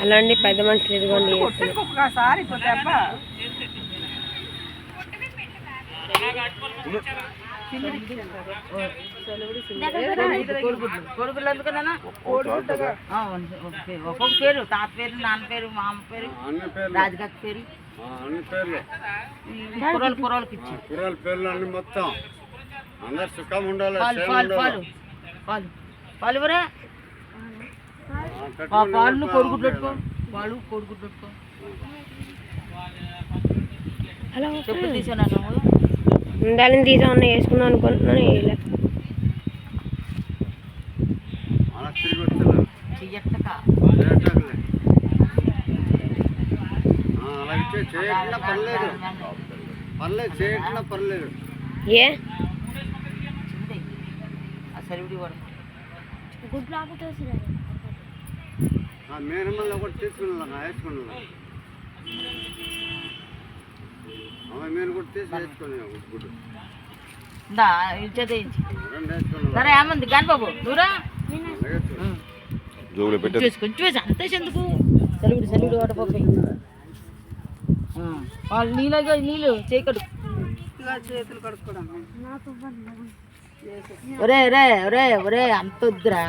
అలాంటి పెద్ద మనుషులు ఇదిగోండి కొడుకులు ఎందుకన్నా ఒక్కొక్క పేరు తాత పేరు నాన్న పేరు మా అమ్మ పేరు రాజుగారి పేరు కుర్రోళ్ళకి ఇచ్చి పేర్లు అన్ని మొత్తం అందరు సుఖం ఉండాలి. పాలు ఎవరే పాలు కొడుకులు పెట్టుకో పాలు కొడుకులు పెట్టుకో హలో చెప్పు తీసాను ఉండాలని తీసామన్నా వేసుకుందాం అనుకుంటున్నాను వేయలే చెయ్యట్టక చేయకుండా పర్లేదు పర్లేదు చేయకుండా పర్లేదు ఏ సరివిడి కూడా మేనమల్ని ఒకటి తీసుకున్నా వేసుకున్నా మీరు కూడా తీసి వేసుకున్నా గుడ్డు సరే ఏమంది కాని బాబు నువ్వురా కొంచెం అంతే ఎందుకు సెలవుడు సెలవుడు వాటపోయి వాళ్ళు నీళ్ళు చేయకడు చేతులు కడుక్కోవడం ఒరే ఒరే ఒరే ఒరే అంత వద్దురా.